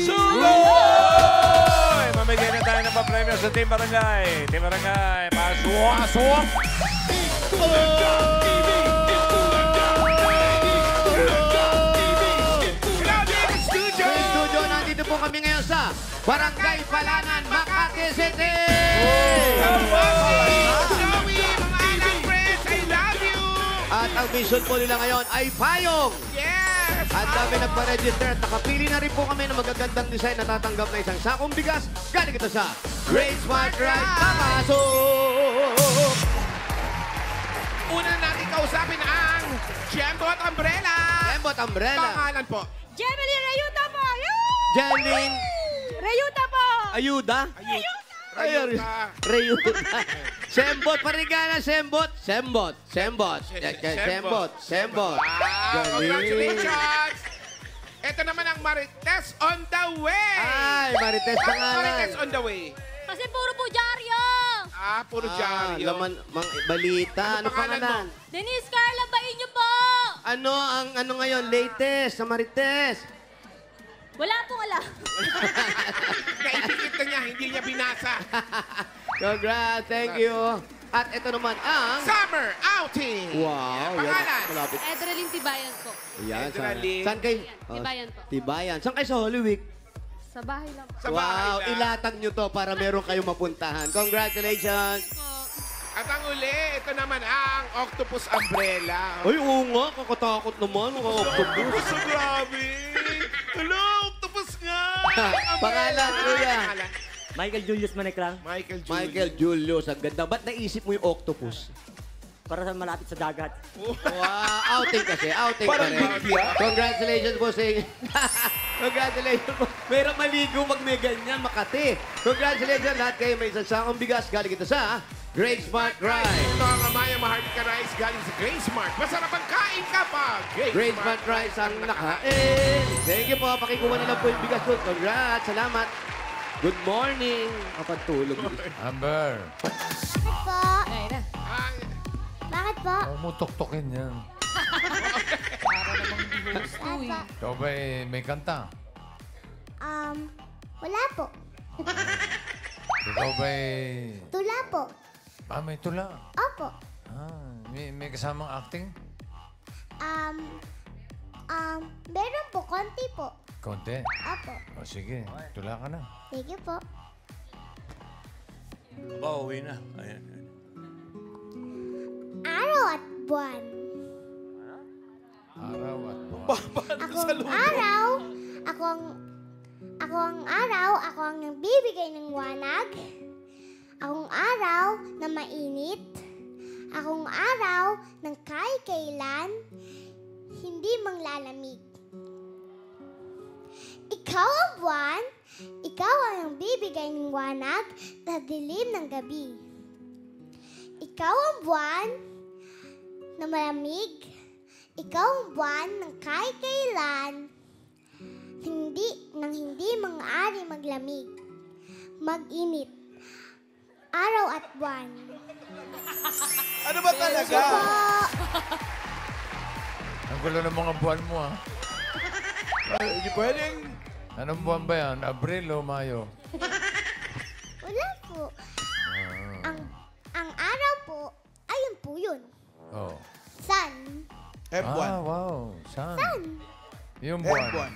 Sugoy! Mamigay na tayo ng pa-premyo sa Team Barangay. Team Barangay, pasok! Studio, nandito po kami ngayon sa Barangay Palangan, Makati City! At ang mission po nila ngayon ay payong! Yes! At dami nagpa-register at nakapili na rin po kami ng magagandang design na tatanggap na isang sakong bigas. Galing ito sa Great Smart Ride. Papasok! Una natin kausapin ang Jembot Umbrella. Jembot Umbrella. Pangalan po. Jemeline Rayuta po! Jeline Rayuta po! Ayuda. Rayuta. Rayuta. Sembot, parigana, Sembot. Sembot. Sembot. Sembot. Congratulations! Ito naman ang Marites on the way. Ay, Marites pangalan. Marites on the way. Kasi puro po dyaryo! Puro dyaryo. Laman, balita. Ano pangalan pangalan? Denise Carla Bainyo po! Ano ang ngayon? Latest sa Marites. Wala pong alam. Naipikit na niya, hindi niya binasa. Congrats, thank you. At ito naman ang... Summer outing. Wow. Pangalan? Malapit. Edralyn Tibayan po. Yan. Edralyn. Saan kayo? Tibayan po. Tibayan. Saan kayo sa Holy Week? Sa bahay lang po. Sa bahay Wow, lang. ilatag nyo to para meron kayong mapuntahan. Congratulations. At ang uli, ito naman ang Octopus Umbrella. Ay, oo nga. Kakatakot naman. Mga octopus. So grabe. Hello, Octopus nga. Pangalan, kuya. Pangalan? Michael Julius Maneklang, Michael Julius. Michael Julius. Ang ganda. Ba't naisip mo yung octopus? para sa malapit sa dagat. Wow, outing kasi. Outing Parang pa rin. bigya. Congratulations po sa inyo. Congratulations po. Mayroong maligo pag may ganyan, Makati. Congratulations lahat kayo. May isang sakong bigas. Galing ito sa Great Smart Ride. Ito ang Amaya Maharlika Rice galing sa Great Smart. Masarap ang kain kapag Great Smart Rice ang nakain. Thank you po. Pakikuha na lang po yung bigas po. Congrats. Salamat. Good morning. Kapagtulog. Amber, Bakit po? Bakit po? huwag mo tuktukin yan. Bakit po? Ikaw ba may kanta? Wala po. Ikaw ba Tula po. may tula? Opo. May kasamang acting? Meron po, konti po. Konti. Opo. O sige, tula ka na. Thank you po. Aba, uwi na. Ayan. Araw at buwan. Araw at buwan. Ako ang araw. Ako ang araw. Ako ang nagbibigay ng wanag. Akong araw na mainit. Akong araw ng kahit kailan hindi manglalamig. Ikaw ang buwan. Ikaw ang nagbibigay ng wanag sa dilim ng gabi. Ikaw ang buwan na malamig. Ikaw ang buwan ng kahit kailan hindi mang-ari maglamig, mag-init, araw at buwan. Ano ba talaga? Ang gulo ng mga buwan mo, ha? Hindi pwedeng. Anong buwan ba yan? Abril o Mayo? Wala po. Ang araw po, ayun po yun. Oh. Sun. F1. Wow. Saan? Sun. Yung buwan. F1.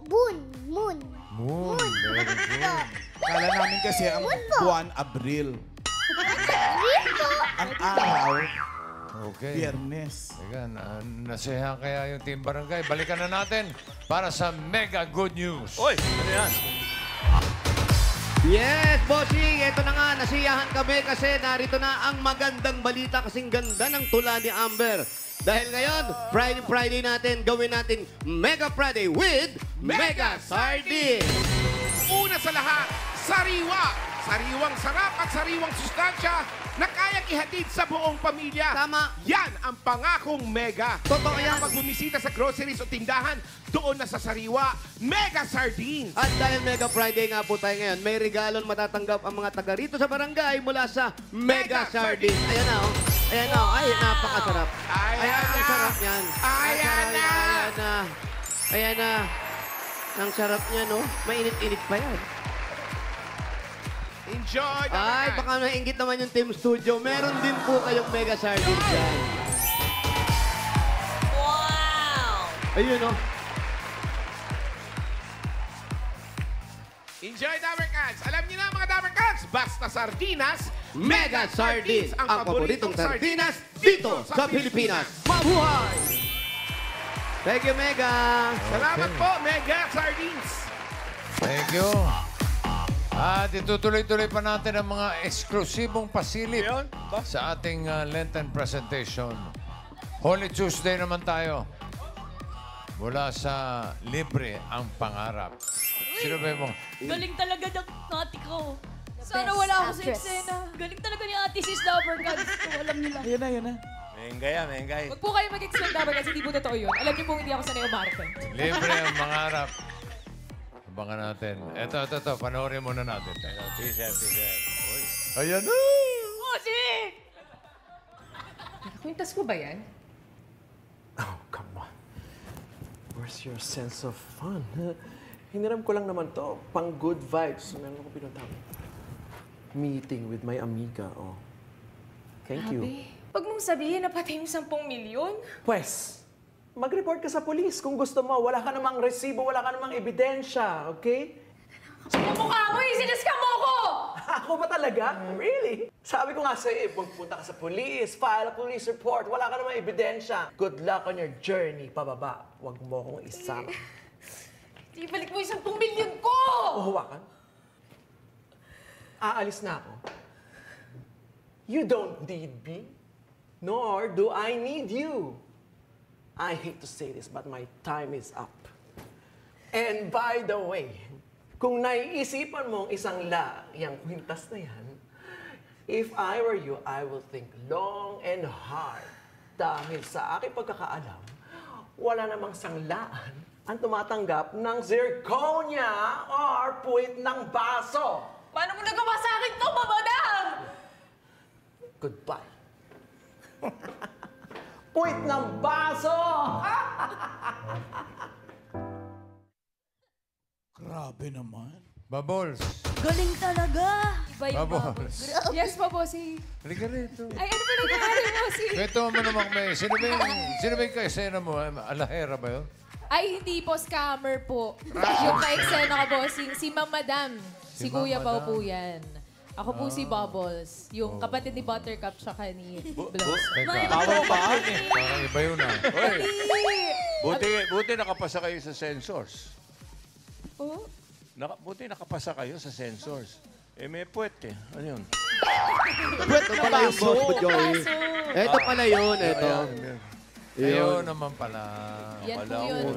Moon. Moon. Moon. Very good. Kala namin kasi ang Moon po. buwan, Abril. Green po. Ang araw, Okay. Biyernes. Teka, nasiyahan kaya yung Team Barangay. Balikan na natin para sa Mega Good News. Oy, ano yan? Yes, bossing. Ito na nga, nasiyahan kami kasi narito na ang magandang balita kasing ganda ng tula ni Amber. Dahil ngayon, Friday natin, gawin natin Mega Friday with Mega Sardine. Una sa lahat, sariwa. Sariwang sarap at sariwang sustansya na kayang ihatid sa buong pamilya. Tama. Yan ang pangakong Mega. Totoo yan. Kapag bumisita sa groceries o tindahan, doon na sa sariwa, Mega Sardines. At dahil Mega Friday nga po tayo ngayon, may regalon matatanggap ang mga taga rito sa barangay mula sa Mega Sardine. Ayan na, oh. Ayan na, oh. Ay, napakasarap. Ayan Ayan, na. ang sarap yan. Ayan na. Ayan na. Ayan na. Ang sarap niya, no? Mainit-init pa yan. Enjoy, Dabber Ay, Cats. baka nainggit naman yung Team Studio. Meron din po kayong Mega Sardines dyan. Wow! Ayun, no? Enjoy, Dabber Cats. Alam niyo na, mga Dabber Cats, basta sardinas, Mega Sardines, ang paboritong sardinas dito sa Pilipinas. Mabuhay! Thank you, Mega. Salamat po, Mega Sardines. Thank you. At itutuloy-tuloy pa natin ang mga eksklusibong pasilip Yun, ba? sa ating Lenten presentation. Holy Tuesday naman tayo. Mula sa Libre ang Pangarap. Sino ba yung Galing talaga ng ate ko. Sana wala ako sa eksena. Galing talaga ni ate sis Dabber Cats. Alam niyo lang. Yan na. Mengay yan, mengay. Huwag po kayo mag-expect Dabber Cats. Hindi po totoo yun. Alam niyo po hindi ako sanay umarte. Libre ang Pangarap? Abangan natin. Ito. Panoorin muna natin. T-shirt. Uy. Ayan na! Kasi! Kwintas mo ba yan? Oh, come on. Where's your sense of fun? Hiniram ko lang naman to. Pang good vibes. Meron ako pinuntang meeting with my amiga. Oh. Thank you. Huwag mong sabihin na patay yung 10 milyon. Pues, mag-report ka sa polis kung gusto mo. Wala ka namang resibo, wala ka namang ebidensya, okay? Mukha mo eh! Sinaskam mo ko! Ako ba talaga? Really? Sabi ko nga sa'yo, magpunta ka sa police, file a police report, wala ka namang ebidensya. Good luck on your journey pababa. Huwag mo akong isama. Ibalik mo yung 10 milyon ko! O hawakan. Aalis na ako. You don't need me, nor do I need you. I hate to say this, but my time is up. And by the way, kung naiisipan mong isang yung kwintas na yan, if I were you, I will think long and hard. Dahil sa aking pagkakaalam, wala namang sanglaan ang tumatanggap ng zirconia or puwit ng baso. Paano mo nagawa sa akin to, mamadam? Goodbye. Puwit ng baso! Grabe naman. Bubbles. Galing talaga. Iba yung Bubbles. Yes po, bossy. Halika rito. Ay, ano ba nangyari, bossy? Kwento mo naman kami. Sino ba yung kaesena mo? Alahera ba yun? Ay, hindi po. Scammer po. Yung ka-eksena ka, bossing. Si Ma'am Madam. Si Ma'am Kuya Pao Madam. po yan. Ako po si Bubbles. Yung kapatid ni Buttercup tsaka ni Bloss. Teka. Tawag ba? Parang iba yun ah. Uy, buti nakapasa kayo sa sensors. Oh? Buti nakapasa kayo sa sensors. Eh, may puwet eh. Ano yun? Ito pala yung boss mo, Joey. Ito pala yun, ito. Ayun naman pala. Yan po yun.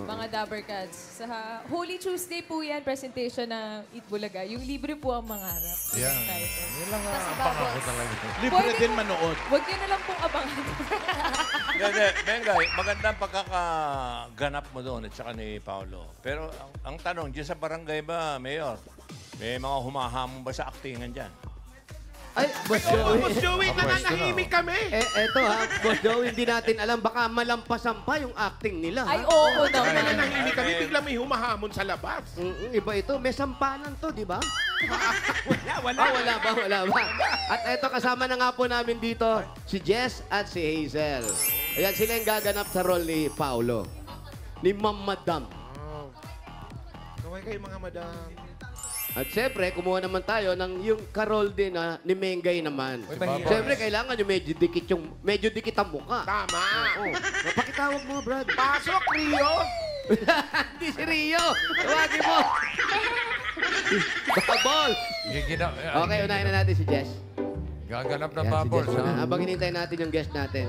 Mga Dabber Cats. Sa Holy Tuesday po yan, presentation ng Eat Bulaga. Yung libre po ang mangarap. Yan. Yan lang ang pangako talaga. Libre din manood. Huwag nyo na lang pong abangan. Hindi, Bengay, magandang pagkakaganap mo doon at saka ni Paolo. Pero ang tanong, dyan sa barangay ba, Mayor, may mga humahamon ba sa actingan dyan? Ay, Boss Joey. Boss Joey, Pwesto na, nananahimik kami. Eto ha, Boss Joey, hindi natin alam. Baka malampasan pa yung acting nila. Ay, ha? oo naman. Nananahimik kami, bigla may humahamon sa labas. Iba ito. May sampanan to, di ba? Wala. Wala ba? At eto, kasama na nga po namin dito si Jess at si Hazel. Ayan, sila yung gaganap sa role ni Paolo. Ni Ma'am Madam. Kaway kayo mga madam. At siyempre, kumuha naman tayo ng yung karol din na ni Mengay naman. mahirap. Siyempre, kailangan yung medyo dikit ang mukha. Tama. Oh, napakitawag mo, Brad. Pasok, Rio. Hindi si Rio. Tawagin mo. Bubble. Okay, unahin na natin si Jess. Gaganap ng Ayan, si bubbles, Jess muna. ha? Habang hinintay natin yung guest natin.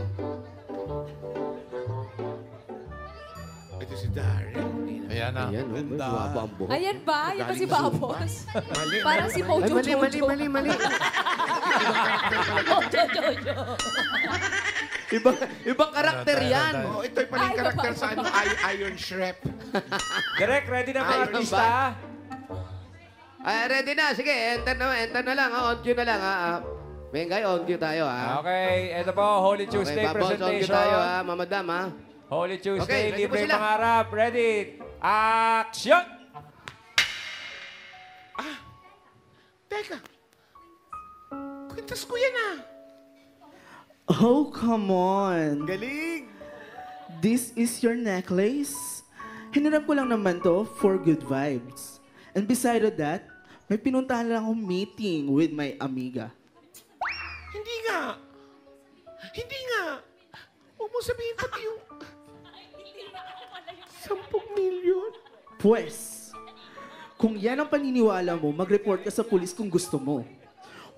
Ito si Darren. Ayan na. Ayan, oh, guwapo ang buhok. Ayan ba? Yan ba si Babos? Mali. Parang si Ay, Mojo Jojo. mali. Mojo Jojo. Ibang karakter yan. Oh, ito'y paling Ay, karakter baba, sa ano, Iron Shrep. Direk, ready na mga artista? Ready na. Sige, enter na lang. On cue na lang. Mengay, on cue tayo. Okay, ito po, Holy Tuesday Okay, Babos, on cue presentation. tayo. Mamadam, ha? Holy Okay, Tuesday, ready po libre sila. pangarap. Ready? Action! Teka. Kwintas ko yan ah. Oh, come on. Galing! This is your necklace? Hinarap ko lang naman to for good vibes. And beside of that, may pinuntahan lang akong meeting with my amiga. Hindi nga. Hindi nga. Huwag mo sabihin pati yung 10 milyon. Pues, kung yan ang paniniwala mo, mag-report ka sa pulis kung gusto mo.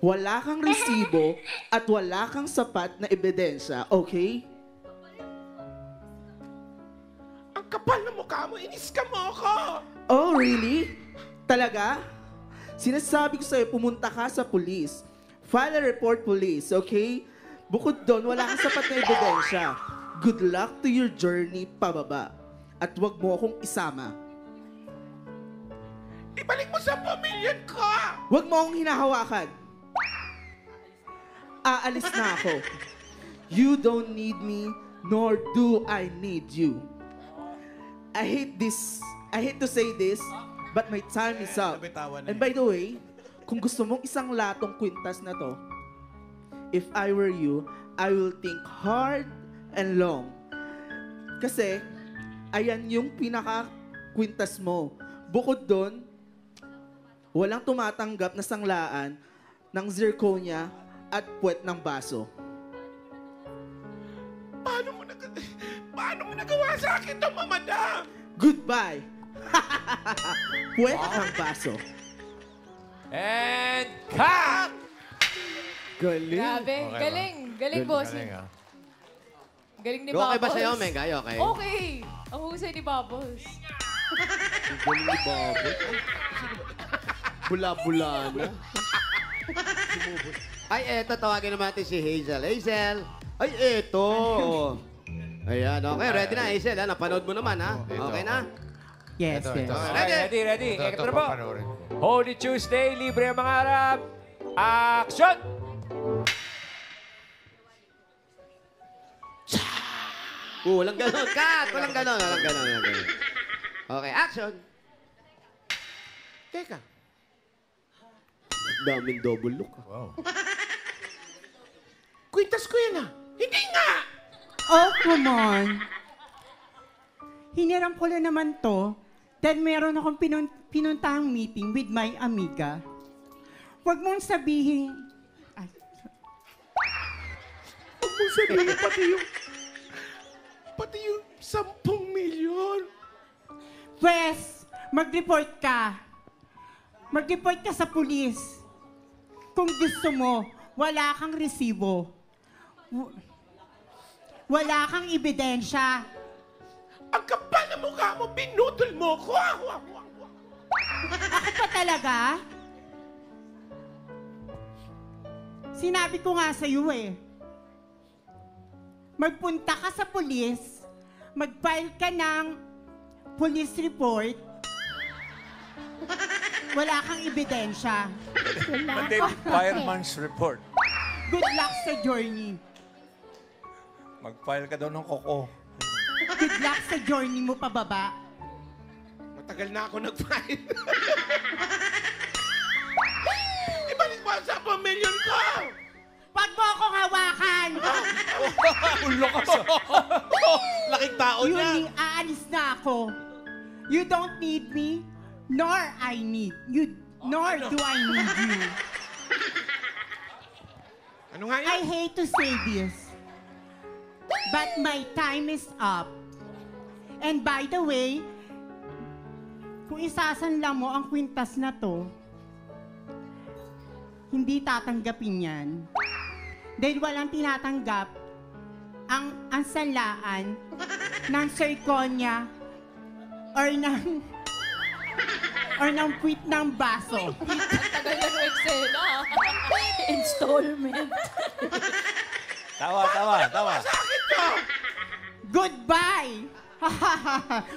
Wala kang resibo at wala kang sapat na ebidensya, okay? Ang kapal na mukha mo, inis ka mo ako. Oh, really? Talaga? Sinasabi ko sa'yo, pumunta ka sa pulis. File a report, police, okay? Bukod doon, wala kang sapat na ebidensya. Good luck to your journey pababa. At huwag mo akong isama. Ibalik mo 10 milyon ko. Huwag mo akong hinahawakan. Aalis na ako. You don't need me, nor do I need you. I hate to say this, but my time is up. And by the way, kung gusto mong isang latong kwintas na to, if I were you, I will think hard and long. Kasi, ayan yung pinaka-kwintas mo. Bukod doon, walang tumatanggap na sanglaan ng zirconia at puwet ng baso. Paano mo nagawa sa akin ito, Madam? Goodbye! Puwet ng baso. And cut! Galing! Grabe. Okay ba? Galing. Galing, bossing. Galing, ah. Galing ni Okay Bubbles. ba sa'yo, Mega? Okay. Okay. Ang husay ni Bubbles. Galing ni Babo. Bula-bula na. Ay, eto. Tawagin naman natin si Hazel. Hazel! Ay, eto. Ayan, okay. Ready na, Hazel. Ha? Napanood mo naman, ha? Okay na? Yes, Ito, yes. ito. Ready, ready. Ito, Ito na po. papanoorin ko. Holy Tuesday, libre ang mga harap. Action! Walang ganon. Cut! Walang ganon. Walang ganon. Walang ganon. Okay, action. Teka. Daming double look. Wow. Kwintas ko yan ah. Hindi nga. Oh, come on. Hiniram ko lang naman to dahil meron akong pinuntahang meeting with my amiga. Huwag mong sabihin... Ay, Huwag mo sabihin pati yung 10 milyon. Pwes, mag-report ka. Mag-report ka sa pulis. Kung gusto mo, wala kang resibo. Wala kang ebidensya. Ang kapal na mukha mo, pinutol mo ko. Ako pa talaga? Sinabi ko nga sa'yo eh. Magpunta ka sa pulis, mag-file ka ng police report, wala kang ebidensya. Monday fireman's report. Good luck sa journey. Mag-file ka daw ng koko. Good luck sa journey mo pababa. Matagal na ako nag-file. Ibalik mo ang 10 milyon ko. Wag mo akong hawakan! Ulo ka sa... Laking tao Yun, aalis na ako. You don't need me, nor I need you. Nor do I need you. Ano nga I hate to say this, but my time is up. And by the way, kung isasanla mo ang kwintas na to, hindi tatanggapin yan. Dahil walang tinatanggap ang sanlaan ng zirconia or ng puwit ng baso. Tagal na ng eksena. Installment. Tawa. Goodbye!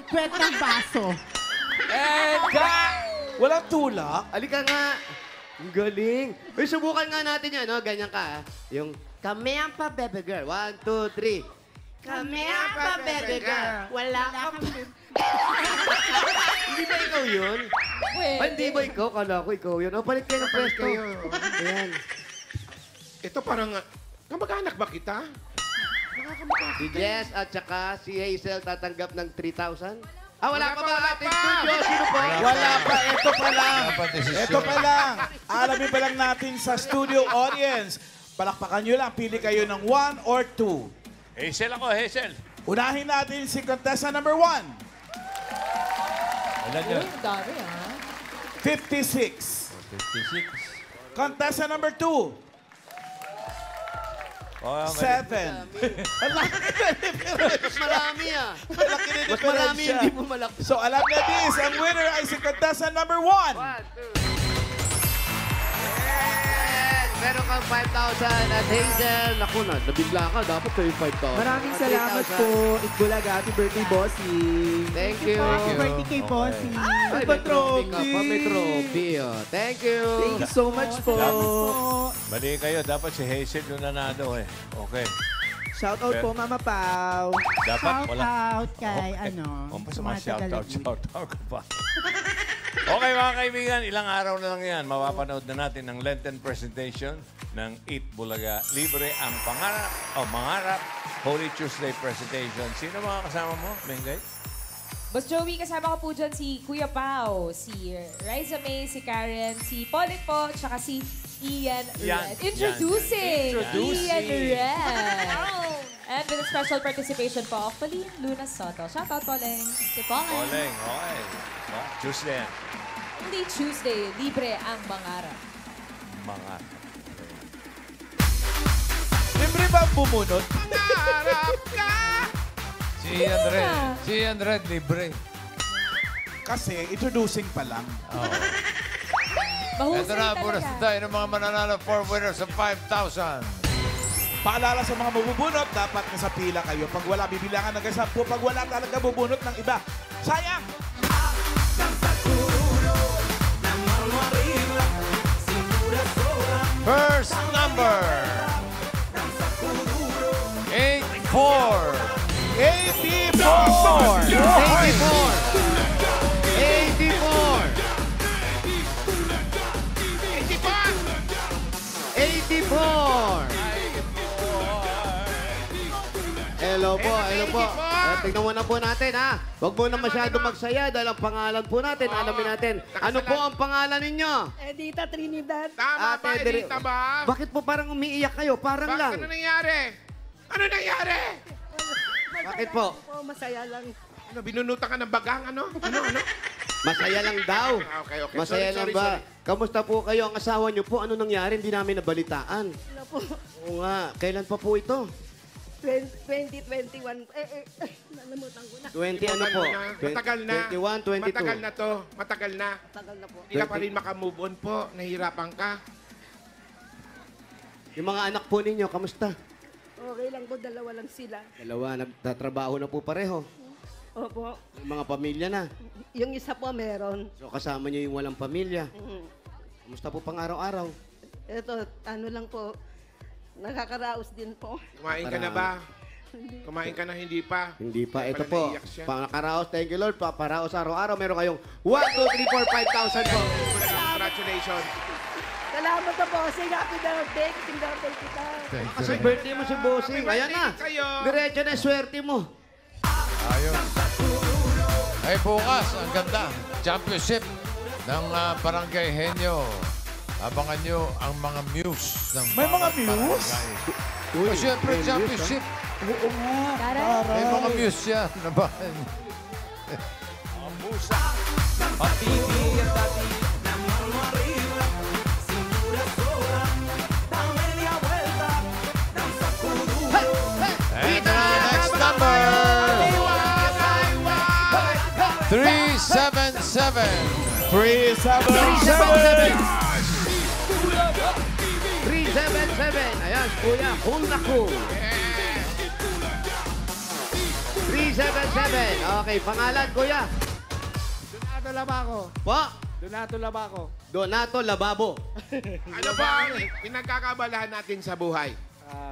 Puwit ng baso. And cut! Walang tulak? Alika nga. Ang galing. Uy, subukan nga natin yan, no? Ganyan ka, ha? Yung, kami ang pa, baby girl. 1, 2, 3. Kami ang pa, baby girl. Wala kang Hindi ba ikaw yun? Pwede. Ay, hindi ba ikaw? Kala ko ikaw yun. O, palit kayo ng pwesto. Ayan. Ito parang, kamag-anak ba kita? Si Jess at saka si Hazel tatanggap ng 3,000. Ah, wala pa ba ating pa. studio? Sino po? Wala pa, ito pa lang. Dapat desisyon. Ito pa lang. Alamin pa lang natin sa studio audience. Palakpakan nyo lang, pili kayo ng 1 or 2. Hazel ako, Hazel. Unahin natin si contestant number 1. Ilan yun? Uy, dami ah. 56. 56. Contestant number 2. Oh, 7. Mas marami ah. Malaki na Mas marami diferensya. hindi mo malaki. So alam na this, ang winner ay si contestant number 1. Meron kang 5,000 at Hazel. Naku na, nabigla ka. Dapat kayo 5,000. Maraming At salamat 3,000. po. Itbulaga. Happy birthday, bossing. Thank you. Happy birthday kay Bossy. Ay, may trophy ka pa. May trophy. Oh. Thank you. Thank you so much po. Mali kayo. Dapat si Hazel yung nanalo eh. Okay. Shout out po, Mama Pao. Dapat Shout wala. out kay Shout out ka pa. Okay mga kaibigan, ilang araw na lang yan. Mapapanood na natin ang Lenten presentation ng Eat Bulaga. Libre ang mangarap Holy Tuesday presentation. Sino mga kasama mo, Mengay? Boss Joey, kasama ko po dyan si Kuya Pao, si Riza May, si Karen, si Pauline po, tsaka si Ian Red. Introducing Ian Red. And with a special participation po of Pauline Luna Soto. Shout out, Pauline. Si Pauline. Oleng, okay. Tuesday yan. Hindi Tuesday, libre ang mangarap. Mangarap. Libre ba ang bumunot? Mangarap ka! Si Andred, libre. Kasi introducing pa lang. Ito na, buras na tayo ng mga mananalo for winners of 5,000. Paalala sa mga mabubunot, dapat nasa pila kayo. Pag wala, bibilangan ng 10. Pag wala talaga bubunot ng iba. Sayang! First number. 84. 84. Hello po, hello po. Tingnan muna po natin ha. Huwag mo na masyado magsaya dahil ang pangalan po natin, alamin natin. Ano po ang pangalan ninyo? Edita Trinidad. Tama ba, Ate, Edita ba? Bakit po parang umiiyak kayo? Parang lang. Ano nangyari? Ano nangyari? Bakit po? Masaya lang. Ano, binunutan ka ng bagang, ano? Ano? Masaya lang daw. Okay. Masaya lang ba? Kamusta po kayo? Ang asawa niyo po, ano nangyari? Hindi namin nabalitaan. Ano po? Oo nga. Kailan pa po ito? 2021. Nalimutan ko na. 20 ano po? Matagal na. 21, 22. Matagal na to. Matagal na. Tagal na po. Hindi ka pa rin makamove on po. Nahihirapan ka. Yung mga anak po ninyo, kamusta? Okay lang po, dalawa lang sila. Dalawa, nagtatrabaho na po pareho. Opo. May mga pamilya na. Yung isa po meron. So kasama niyo yung walang pamilya. Kamusta po pang araw-araw? Ito, ano lang po, nakakaraos din po. Kumain ka na ba? Kumain ka na hindi pa? Hindi pa. Kaya Ito pala po, naiiyak siya. pangakaraos. Thank you, Lord. Paparaos araw-araw. Meron kayong 1, 2, 3, 4, 5,000 po. Congratulations. Salamat na po kasi happy birthday. Happy birthday kita. Kasi birthday mo si Bossing. Ayan na. Sa'yo. Diretso na swerte mo. Ayos. Ay, bukas, ang ganda. Championship ng Barangay Henyo. Abangan nyo ang mga muse ng May mga bawat muse? barangay. Oh, siyempre, may championship. Oo nga. May mga muse yan. Nabahan. And the next number. 377. 377. 377. Ayan, kuya. Hunaku. 377. Okay, pangalan, kuya. Donato Labaco. Po? Donato Labaco. Donato Lababo. Ano ba ang pinagkakabalahan natin sa buhay?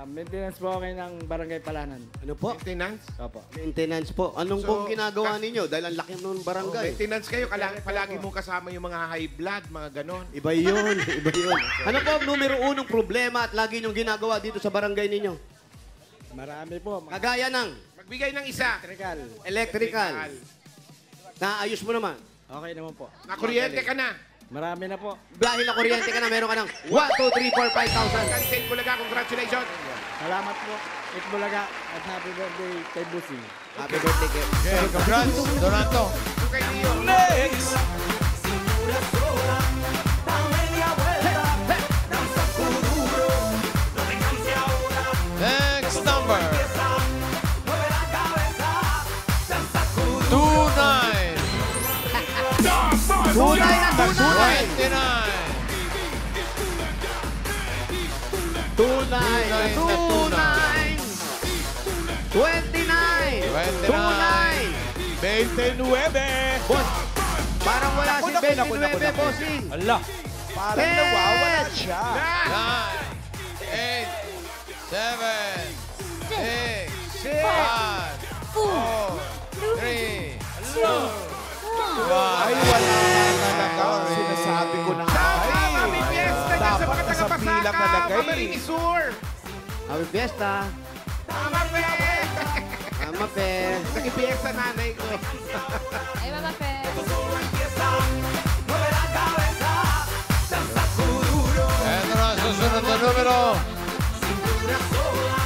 Maintenance po okay ng Barangay Palanan. Ano po? Maintenance? Opo. Maintenance po. Anong So, pong ginagawa ninyo? Dahil ang laki ng barangay. Maintenance kayo, palagi mong kasama yung mga high blood, mga ganon. Iba yun, iba yun. Ano po ang numero unong problema at lagi niyong ginagawa dito sa barangay ninyo? Marami po. Kagaya ng Magbigay ng isa. electrical. Naayos mo naman. Okay naman po. Nakuryente ka na. Marami na po. Dahil na kuryente ka na, meron ka ng 1, 2, 3, 4, 5,000. Kalisay Bulaga, congratulations. Salamat po. It Bulaga at happy birthday kay Busing. Happy birthday kay... Okay, congrats, Donato. Okay, Leo. Next! Next number. 29. Tunay na tunay! 29. Tunay na tunay! 29! 29. 29. Boss, parang wala si 29, bossing. Ala, parang nawawala siya. 9, 8, 7, 6, 5, 4, 3, 2, Ay, wala na talaga. Sinasabi ko na. Happy fiesta dyan sa mga tagapasaka. Pamarinisur. Happy Fiesta! Mama Pe. Mama Pe! Nakipiesta nanay ko. Ay, Mama Pe. Ito na ang susunod na numero.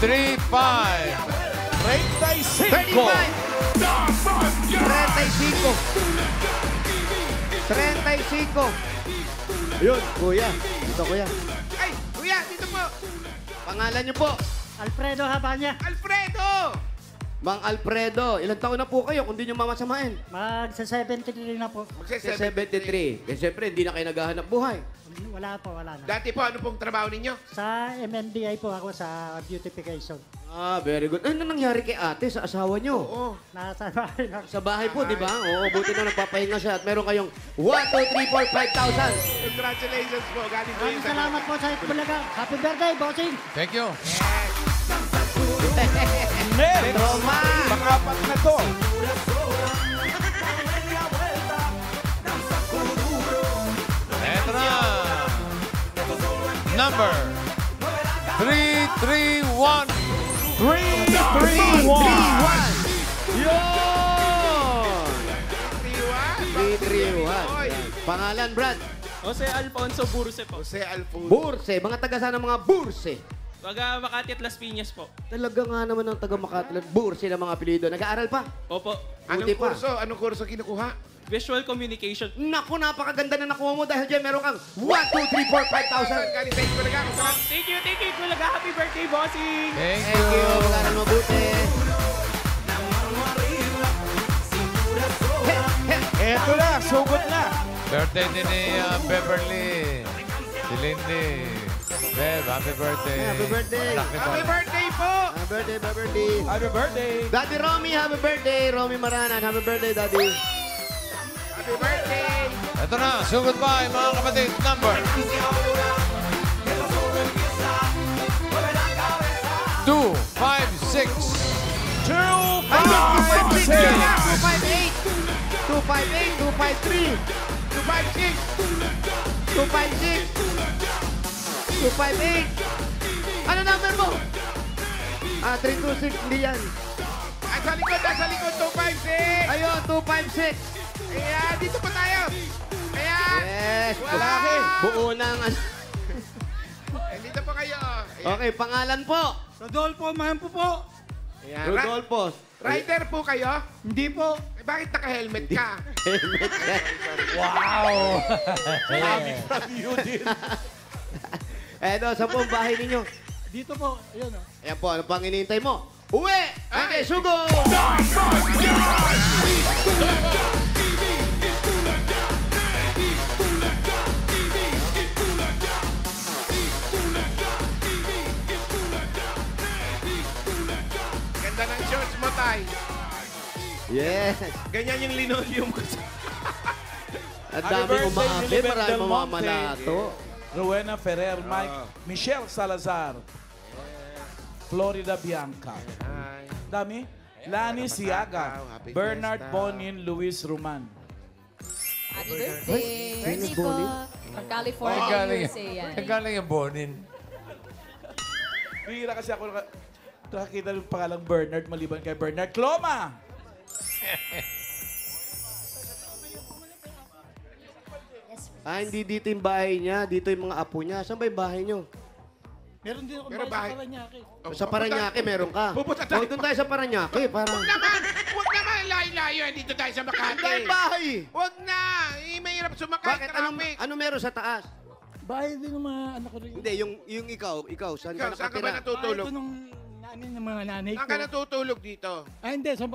35. 35! Yun, kuya. Ito, kuya. Ay, kuya, dito po. Pangalan niyo po? Alfredo Habanya. Alfredo! Mang Alfredo. Ilang taon na po kayo kung di niyo mamasamahin? Magsa-73 na po. Sa 73. Eh, siyempre, hindi na kayo naghahanap buhay. Wala po, wala na. Dati po, ano pong trabaho ninyo? Sa MMDI po ako sa beautification. Ah, very good. Ano nangyari kay ate sa asawa niyo? Oo. Nasa bahay na. Sa bahay po, di ba? Oo, buti na nagpapahinga siya at meron kayong 1, 2, 3, 4, 5,000. Congratulations po. Galing po Maraming salamat po sa Bulaga. Happy birthday, bossing! Thank you. Next! Roma! Pang-apat na to. Ito na. Number 331. 331! Yun! 331. Pangalan, Brad? Jose Alfonso Burse po. Jose Alfonso. Burse. Mga taga saan ang mga Burse? Taga Makati at Las Piñas po. Talaga nga naman ang taga Makati. Burse ng mga apelido. Nag-aaral pa? Opo. Anong kurso? Anong kurso kinukuha? Visual communication. Naku, napakaganda na nakuha mo dahil dyan meron kang 1, 2, 3, 4, 5,000. Galing sa Bulaga. Thank you, Bulaga. Happy birthday, bossing! Thank Thank you. Mag-aaral mabuti. Eto na, sugod na. Birthday din ni Beverly. Si Lindy. Beb, happy birthday. Happy birthday. Anak ni Happy Paul. birthday po! Happy birthday, Beverly. Happy birthday. Daddy Romy, happy birthday. Romy Maranan, happy birthday, Daddy. Happy birthday! Ito na, sugod pa yung mga kapatid. Number 256. 256! 258, 253, 258. Ano number mo? 326, hindi yan. Nasa likod, 256! Ayun, 256. Ayan, dito po tayo. Ayan. Yes. Lalaki. Buo ng ano. Dito po kayo. Ayan. Okay, pangalan po. Rodolfo Mampo po. Ayan. Rodolfo. Rider po kayo? Hindi po. Eh, bakit naka-helmet ka? Helmet ka. Wow! Sabi from you din. Eto, saan po ang bahay ninyo? Dito po. Ayun o. Ayan po, ano pang hinihintay mo? Uwi! Okay, sugo! Ganda ng shorts mo, Tay. Yes. Ganyan yung linoleum ko. Ang daming umaapi, maraming mamamalato. Rowena Ferrer, Mike, Michelle Salazar. Florida Bianca. Dami. Lani Siaga. Bernard Bonin Luis Roman. Happy birthday! Birthday po. From California, USA yan. Galing yung Bonin. Bihira kasi ako nakakita ng pangalang Bernard maliban kay Bernard Cloma. Hindi dito yung bahay niya. Dito yung mga apo niya. Saan ba yung bahay niyo? Meron din ako Meron bahay bahay. sa Paranaque. Sa Paranaque, meron ka. Pupunta tayo. Doon tayo sa Paranaque. Parang... Huwag naman, layo-layo. Dito tayo sa Makati. Dahil bahay. Huwag na. Mahirap sumakay. Bakit? Traffic. Ano meron sa taas? Bahay din ng mga anak ko rin. Hindi, yung ikaw, saan ka Ikaw, saan ka ba nakatira? natutulog? Bahay ko nung nanin ng mga nanay ko. Saan ka natutulog dito? Hindi, sa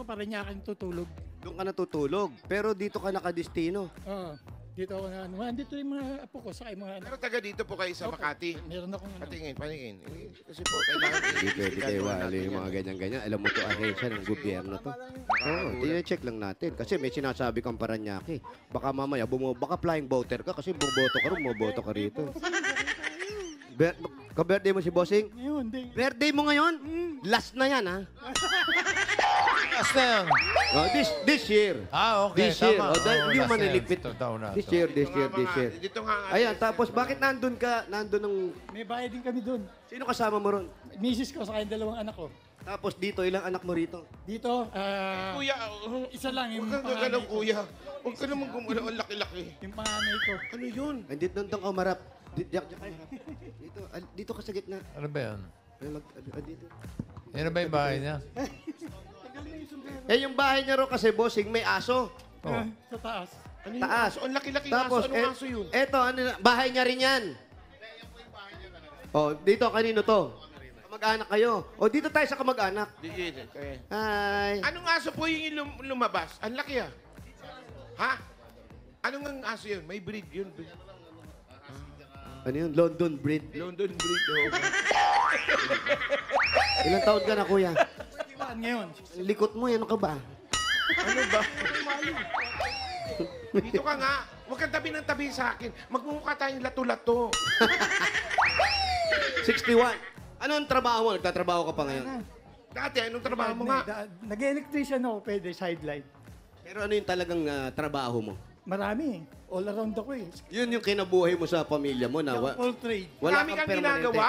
Paranaque tutulog. Doon ka natutulog. Pero dito ka nakadestino. Oo. Dito ako na, dito yung mga apo ko sa mga anak. Pero taga dito po kayo sa Makati. Meron akong Patingin. Kasi po, kailangan Hindi pwede kayo wali yung mga ganyan-ganyan. Alam mo to, ahensya ng gobyerno to. Oo, tine-check lang natin. Kasi may sinasabi kang Paranaque. Baka mamaya, baka flying voter ka kasi bumoboto ka rin, bumoboto ka rito. Ka-birthday mo si Bossing? Ngayon, hindi. Birthday mo ngayon? Last na yan, ha? Last na yan. Oh, this year. Okay. This year. Tama. Hindi mo last na yan. maniligpit. Totoo na. This year. Dito nga. Ayan, tapos bakit nandun ka? Nandun ng... May bahay din kami doon. Sino kasama mo ron? Misis ko sa kayong dalawang anak ko. Tapos dito, ilang anak mo rito? Dito, Kuya, isa lang yung huwag kang panganay gagalaw, ko. kuya. Huwag ka naman gumalaw. Ang laki-laki. Yung panganay ko. Ano yun? Andito doon ka marap. Dito ka sa gitna. Ano ba yan? Dito. Yan na ba yung bahay niya? Yung bahay niya ro kasi, Bossing, may aso. Sa taas. Ano yung Taas. aso? Ang laki-laki Tapos, aso. Anong aso yun? Eto, bahay niya rin yan. Dito, kanino to? Kamag-anak kayo. Dito tayo sa kamag-anak. Hi. Anong aso po yung lumabas? Ang laki Ha? Anong ang aso yun? May breed yun. Ano yun? London breed. London breed. Ilang taon ka na, kuya? Ngayon. Likot mo, ano ka ba? Ano ba? Dito ka nga. Huwag kang tabi ng tabi sa akin. Magmumukha tayong lato-lato. 61. Ano ang trabaho mo? Nagtatrabaho ka pa ngayon? Dati, anong trabaho mo nga? Nag-electrician ako, pwede, sideline. Pero ano yung talagang trabaho mo? Marami. All around ako eh. Yun yung kinabuhay mo sa pamilya mo na Full trade. wala Marami kang kang permanente. ginagawa.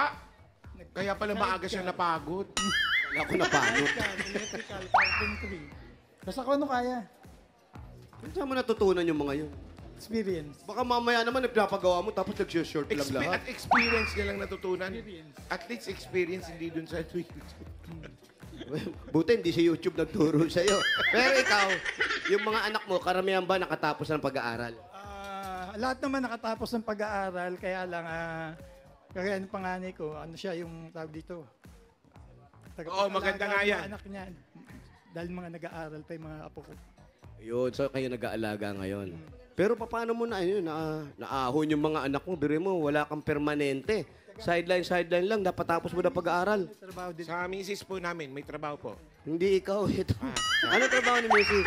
Kaya pala maaga siya napagod. Wala ako napagod. Electrical, carpentry. Basta ko ano kaya. Saan mo natutunan yung mga yun? Experience. Baka mamaya naman nagpapagawa mo tapos nag-short lang lahat. At experience niya lang natutunan. At least experience, hindi dun sa Buti hindi si YouTube nagturo sa'yo. Pero ikaw, yung mga anak mo, karamihan ba nakatapos ng pag-aaral? Lahat naman nakatapos ng pag-aaral, kaya lang, kaya ng panganay ko, ano siya yung tawag dito. Oo, maganda nga yan. Anak niya. Dahil mga nag-aaral pa yung mga apo ko. Yun, so kayo nag-aalaga ngayon. Pero paano mo naahon yung mga anak mo? Biro mo, wala kang permanente. Sideline lang, dapat tapos mo na pag-aaral. Sa misis po namin, may trabaho po. Hindi ikaw, ito. Ano trabaho ni Mrs.?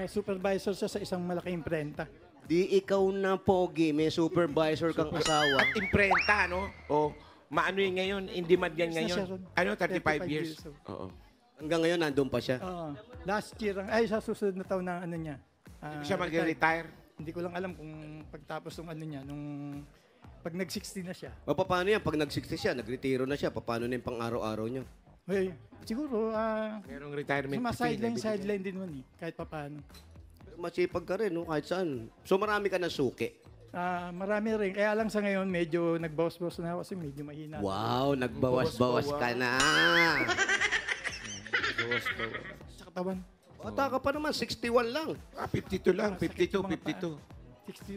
Supervisor siya sa isang malaking imprenta. Di ikaw na, Pogi. May supervisor kang asawa. At imprenta, no? O, maano yun ngayon? In demand yan ngayon? Ano, 35 years? Oo. Hanggang ngayon, nandun pa siya? Oo. Last year, sa susunod na taon ng ano niya. Siya mag-retire? Hindi ko lang alam kung pagtapos ng ano niya, pag nag-60 na siya. O paano yan? Pag nag-60 siya, nag-retiro na siya, paano na yung pang-araw-araw niyo? Siguro, merong retirement. Sideline din man kahit papaano. Masipag ka rin, no? Kahit saan. So marami ka ng suki? Marami rin. Kaya lang sa ngayon, medyo nagbawas-bawas na ako kasi medyo mahina. Wow, nagbawas-bawas ka na. Bawas-bawas. Sa katawan. Bata ka pa naman, 61 lang. 52 lang, 52.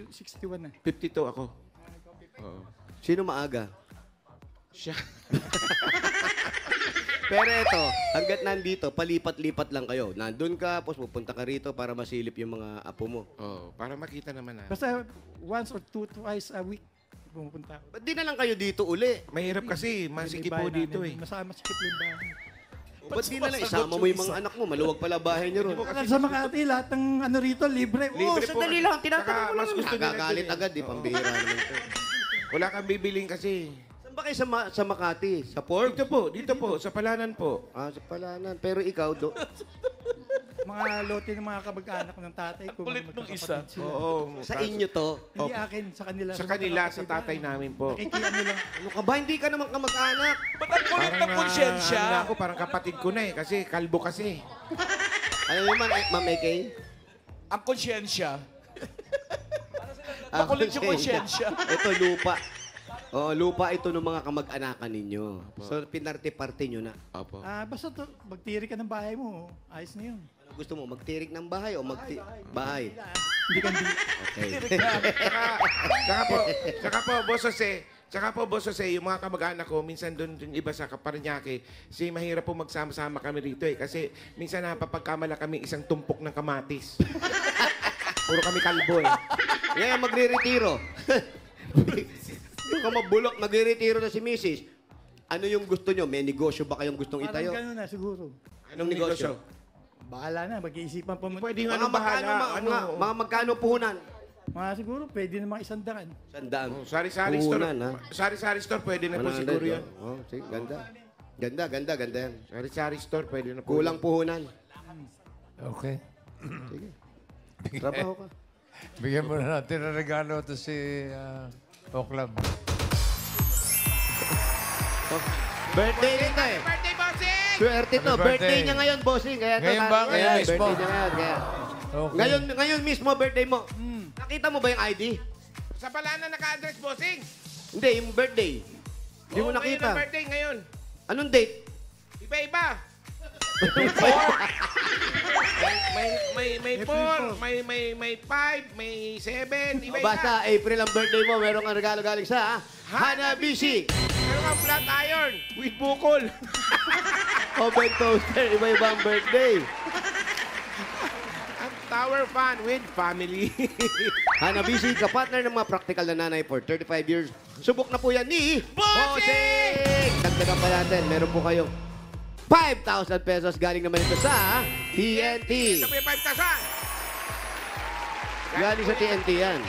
61 na. 52 ako. Oo. Sino maaga? Siya. Pero ito, hanggat nandito, palipat-lipat lang kayo. Nandun ka, tapos pupunta ka rito para masilip yung mga apo mo. Oo, para makita naman na. Basta once or twice a week pumupunta ako. Ba't di na lang kayo dito uli? Mahirap kasi, masikip po dito eh. Masikip yung bahay. Ba't di na lang isama mo yung mga anak mo? Maluwag pala bahay niyo ron. Sa Makati, lahat ng ano rito, libre. Libre po. Sandali lang, tinatanong mo lang. mas gusto nila Nagagalit dun eh. agad, di pambihira naman ito. Wala kang bibiling kasi. Saan ba kayo sa Makati? Sa Port? Dito po, sa Palanan po. Ah, sa Palanan. Pero ikaw, Mga lote ng mga kamag-anak ng tatay ko. Kulit mga nung isa. magkakapatid sila. Oo. sa inyo to. Hindi akin, sa kanila. Sa kanila, sa tatay namin po. Nakikiano lang. Ano ka ba? Hindi ka naman kamag-anak. Ba't ang kulit ng konsyensya? Ano na ako, parang kapatid ko na kasi kalbo kasi. Ano naman, Ma'am AK? Ang konsyensya. Ah, Makulit yung konsyensya. Ito, lupa. Oh, lupa ito ng mga kamag-anakan ninyo. So, pinarte-parte nyo na. Opo. Basta to, magtiri ka ng bahay mo. Ayos na yun. Ano gusto mo, magtirik ng bahay o bahay? Hindi ka Okay. Tsaka po, Boss Jose, yung mga kamag-anak ko, minsan doon iba sa Paranaque, kasi mahirap po magsama-sama kami rito eh. Kasi minsan napapagkamala kami isang tumpok ng kamatis. Puro kami kalbo eh. Ngayon, magre-retiro. Yung ka mabulok, magre-retiro na si Mrs. Ano yung gusto nyo? May negosyo ba kayong gustong itayo? Parang gano'n na siguro. Anong negosyo? Bahala na, mag-iisipan pa mo. Pwede yung Mga anong bahala. mga magkano puhunan? Mga siguro, pwede namang 100. 100. Sari-sari store. Puhunan, ha? Sari-sari store, pwede na po 100, siguro yan. Oh, sige, ganda. Ganda yan. Sari-sari store, pwede na po. Kulang puhunan. Okay. Sige. Trabaho ka. Bigyan mo na natin ng regalo to si Oklab. Birthday nito eh. Birthday, bossing! Swerte to. Happy Birthday birthday. niya ngayon, bossing. Kaya Ngayon ba? Ngayon mismo? Birthday niya ngayon. Kaya. Okay. Ngayon mismo, birthday mo. Nakita mo ba yung ID? Sa Palanan naka-address, bossing! Hindi, yung birthday. Hindi mo Oo, ngayon nakita. ang birthday ngayon. Anong date? Iba-iba. may 4, may 5, may 7, iba-iba. Basta April ang birthday mo, meron kang regalo galing sa Hanabishi. Meron kang flat iron with bukol. Oven toaster, iba-iba ang birthday. At tower fan with family. Hanabishi, kapatner ng mga practical na nanay for 35 years. Subok na po yan ni Bossing! Dagdagan pa natin, meron po kayong 5,000 pesos galing naman ito sa TNT. Ito po yung 5,000. Galing sa TNT yan.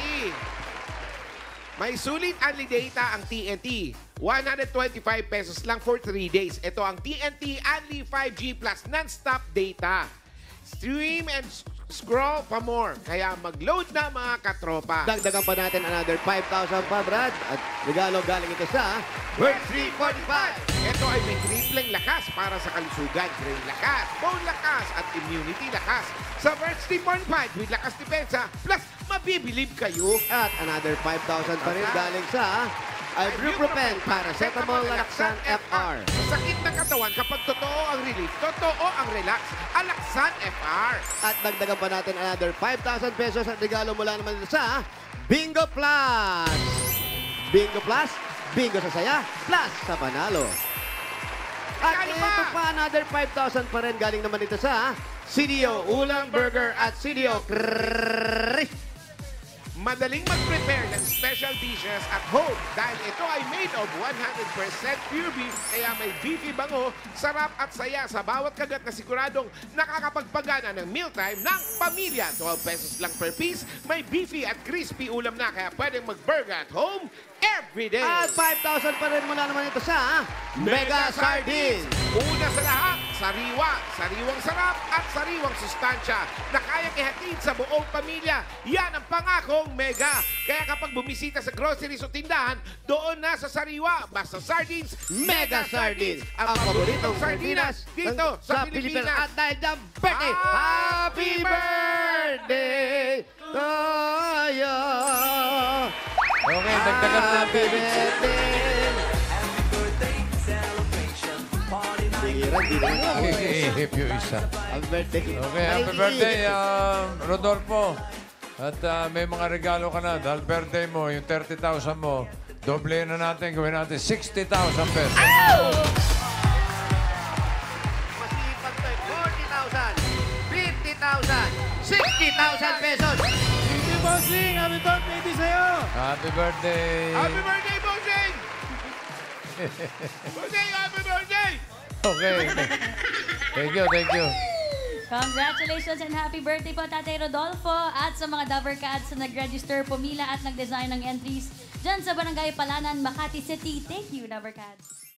May sulit only data ang TNT. 125 pesos lang for 3 days. Ito ang TNT Only 5G Plus non-stop data. Stream and scroll pa more. Kaya mag-load na mga katropa. Dagdagan pa natin another 5,000 pa, Brad. At regalo galing ito sa Bird 345. Ito ay may tripleng lakas para sa kalusugan. Brain lakas, bone lakas, at immunity lakas. Sa Bird 345 with lakas depensa, plus mabibilib kayo. At another 5,000 pa rin galing sa Ibuprofen Paracetamol Alaxan FR. Sa sakit ng katawan, kapag totoo ang relief, totoo ang relax. Alaxan FR. At dagdagan pa natin another 5,000 pesos at regalo mula naman ito sa Bingo Plus. Bingo Plus, bingo sa saya, plus sa panalo. At ito pa, another 5,000 pa rin galing naman ito sa CDO Ulang Burger at CDO Crisp. Madaling mag-prepare ng special dishes at home dahil ito ay made of 100% pure beef kaya may beefy bango, sarap at saya sa bawat kagat na siguradong nakakapagpagana ng mealtime ng pamilya. 12 pesos lang per piece, may beefy at crispy ulam na kaya pwedeng mag-burger at home every day. At 5,000 pa rin mula naman ito sa Mega Sardines. Una sa lahat, sariwa, sariwang sarap at sariwang sustansya na kayang ihatid sa buong pamilya. Yan ang pangakong Mega. Kaya kapag bumisita sa groceries o tindahan, doon na sa sariwa. Basta sardines, Mega Sardines. Ang paboritong sardinas dito sa Pilipinas. At dahil dyan, birthday! Happy birthday to you! Okay, dagdagan na natin. Ihip yung isa. Happy birthday. Okay, happy birthday, Rodolfo. At may mga regalo ka na. Dahil birthday mo, yung 30,000 mo, doble na natin, gawin natin 60,000 pesos. Masipag to, 40,000, 50,000, 60,000 pesos. Thank you, Bossing! Happy birthday din sa'yo! Happy birthday! Happy birthday, Bossing! Bossing, happy birthday! Okay. Thank you, thank you. Congratulations and happy birthday po, Tatay Rodolfo. At sa mga Dabber Cats na nag-register, pumila at nag-design ng entries dyan sa Barangay Palanan, Makati City. Thank you, Lover Cats.